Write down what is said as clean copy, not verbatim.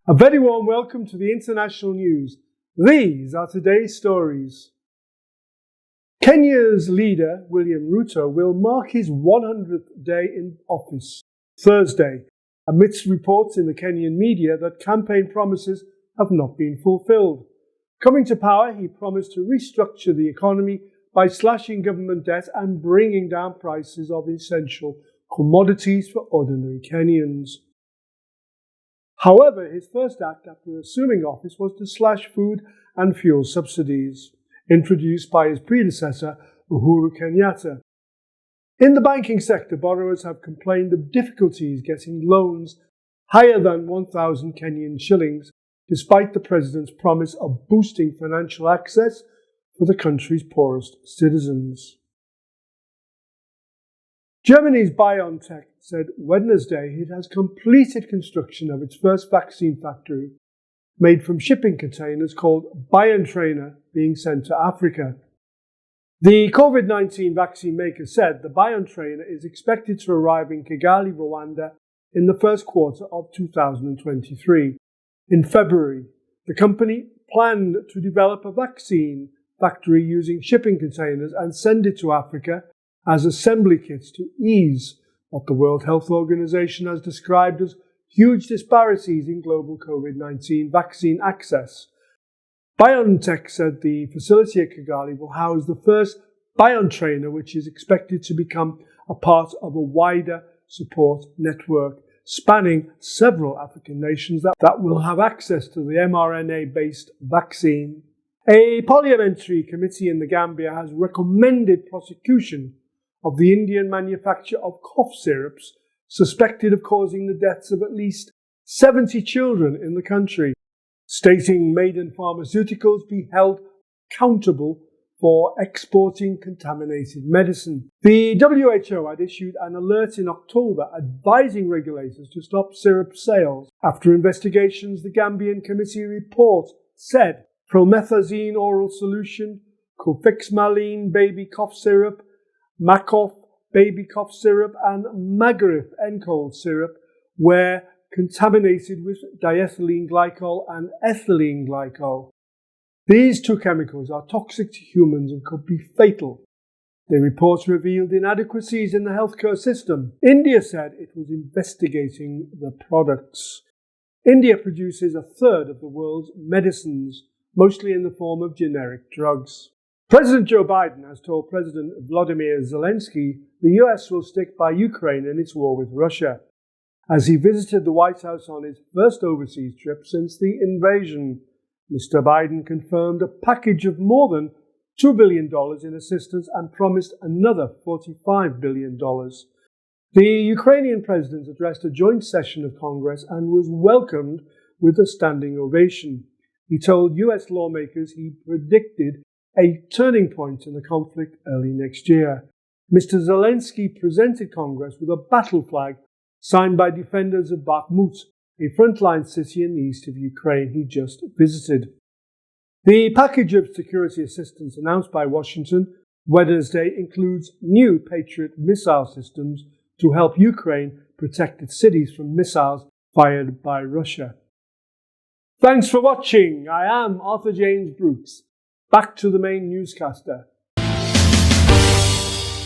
A very warm welcome to the international news. These are today's stories. Kenya's leader, William Ruto, will mark his 100th day in office Thursday, amidst reports in the Kenyan media that campaign promises have not been fulfilled. Coming to power, he promised to restructure the economy by slashing government debt and bringing down prices of essential commodities for ordinary Kenyans. However, his first act after assuming office was to slash food and fuel subsidies, introduced by his predecessor, Uhuru Kenyatta. In the banking sector, borrowers have complained of difficulties getting loans higher than 1,000 Kenyan shillings, despite the president's promise of boosting financial access for the country's poorest citizens. Germany's BioNTech said Wednesday it has completed construction of its first vaccine factory, made from shipping containers called BioNTrainer, being sent to Africa. The COVID-19 vaccine maker said the BioNTrainer is expected to arrive in Kigali, Rwanda, in the first quarter of 2023. In February, the company planned to develop a vaccine factory using shipping containers and send it to Africa as assembly kits to ease what the World Health Organization has described as huge disparities in global COVID-19 vaccine access. BioNTech said the facility at Kigali will house the first BioNTrainer, which is expected to become a part of a wider support network spanning several African nations that will have access to the mRNA-based vaccine. A parliamentary committee in the Gambia has recommended prosecution of the Indian manufacture of cough syrups suspected of causing the deaths of at least 70 children in the country, stating Maiden Pharmaceuticals be held accountable for exporting contaminated medicine. The WHO had issued an alert in October advising regulators to stop syrup sales. After investigations, the Gambian committee report said promethazine oral solution, Cofixmalin baby cough syrup, Macof baby cough syrup and Magarif N-cold syrup were contaminated with diethylene glycol and ethylene glycol. These two chemicals are toxic to humans and could be fatal. The reports revealed inadequacies in the healthcare system. India said it was investigating the products. India produces a third of the world's medicines, mostly in the form of generic drugs. President Joe Biden has told President Volodymyr Zelensky the US will stick by Ukraine in its war with Russia, as he visited the White House on his first overseas trip since the invasion. Mr. Biden confirmed a package of more than $2 billion in assistance and promised another $45 billion. The Ukrainian president addressed a joint session of Congress and was welcomed with a standing ovation. He told US lawmakers he predicted a turning point in the conflict early next year. Mr. Zelensky presented Congress with a battle flag signed by defenders of Bakhmut, a frontline city in the east of Ukraine he just visited. The package of security assistance announced by Washington Wednesday includes new Patriot missile systems to help Ukraine protect its cities from missiles fired by Russia. Thanks for watching. I am Arthur James Brooks. Back to the main newscaster.